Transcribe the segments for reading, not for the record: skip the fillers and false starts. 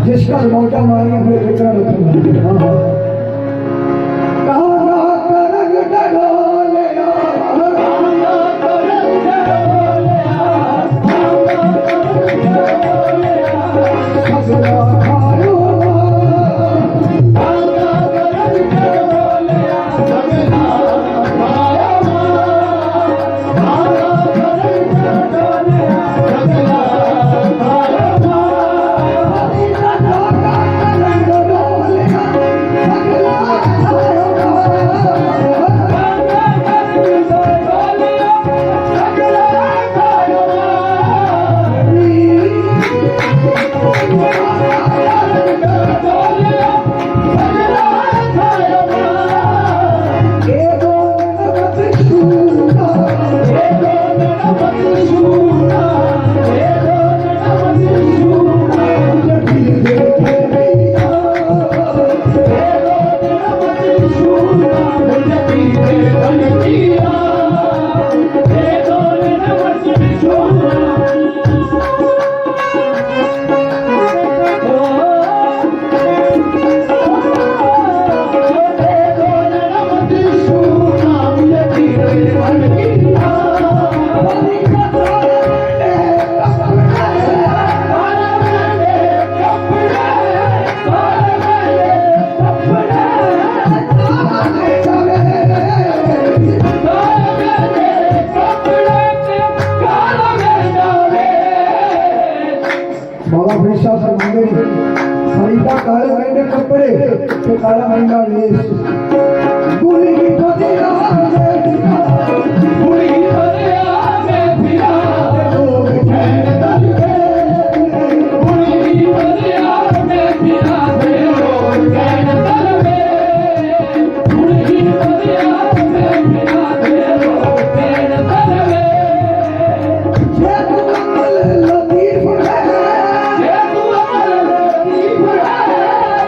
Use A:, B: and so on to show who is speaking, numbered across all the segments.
A: जिसका मोटा मारी हुए विकरण काला महीने कपड़े तो काला महीना वेश बुरी की दुनिया में फिरा लोग ठहर दल में बुरी की दुनिया में फिरा लोग ठहर दल में बुरी की दुनिया में फिरा लोग ठहर दल में ये तू अमल लतीफ है ये तू अमल लतीफ है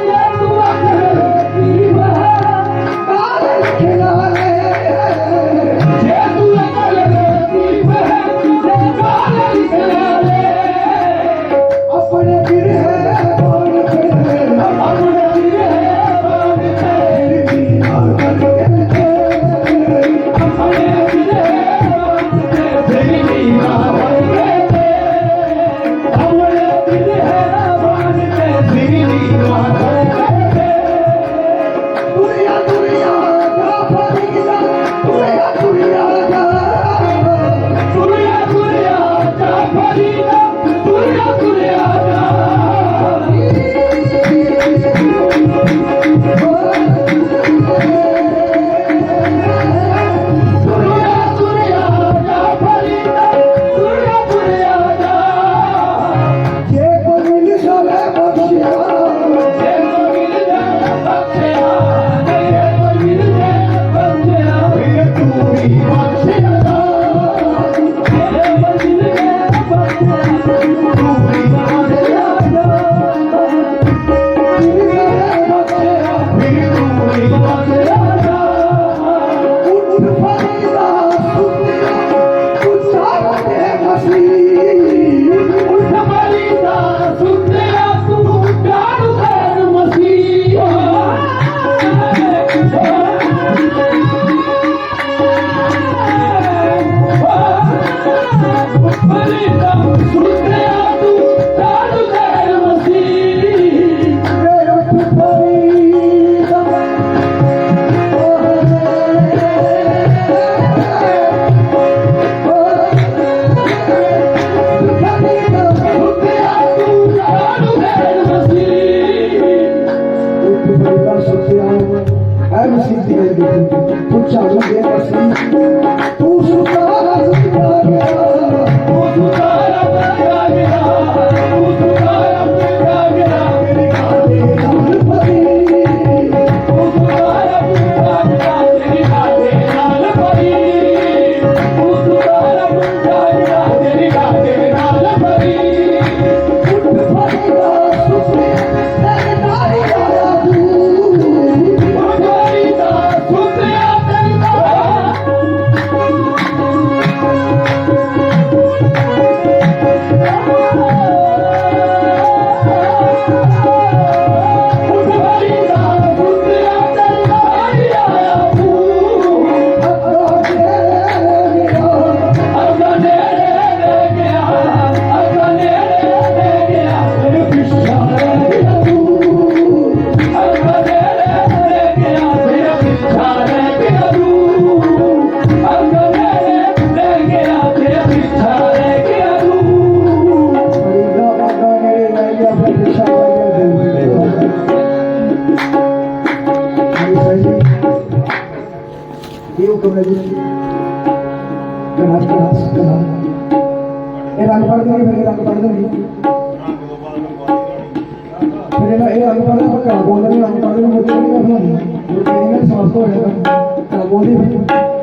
A: ਪਿੱਛਾ ਰਹਿ ਗਿਆ ਤੂੰ
B: ਅਗਲੇ ਲੈ ਗਿਆ ਤੇਰਾ ਪਿੱਛਾ ਰਹਿ ਗਿਆ ਤੂੰ ਅਗਲੇ ਲੈ ਗਿਆ ਤੇਰਾ ਪਿੱਛਾ ਰਹਿ ਗਿਆ ਤੂੰ
A: ਬੜੀ ਦਾ ਨੇੜੇ ਰਹਿ ਗਿਆ ਫਿਰ ਪਿੱਛਾ ਰਹਿ ਗਿਆ ਇਹ ਕਮਰੇ ਜੀ ਕਨਾ ਇਹ ਰੰਗ ਪੜ ਦੇਣਗੇ ਫਿਰ ਰੰਗ ਪੜ ਦੇਣਗੇ ਫਿਰ ਇਹ ਰੰਗ ਪੜ ਦੇ ਪਰ ਬੋਲਦੇ ਰੰਗ ਪੜ ਦੇ ਮੁੱਦੇ ਨਹੀਂ ਕਰਨਾ ਮੁੱਦੇ ਨਹੀਂ ਸਾਫ ਹੋ ਜਾਏਗਾ ਬੋਲਦੇ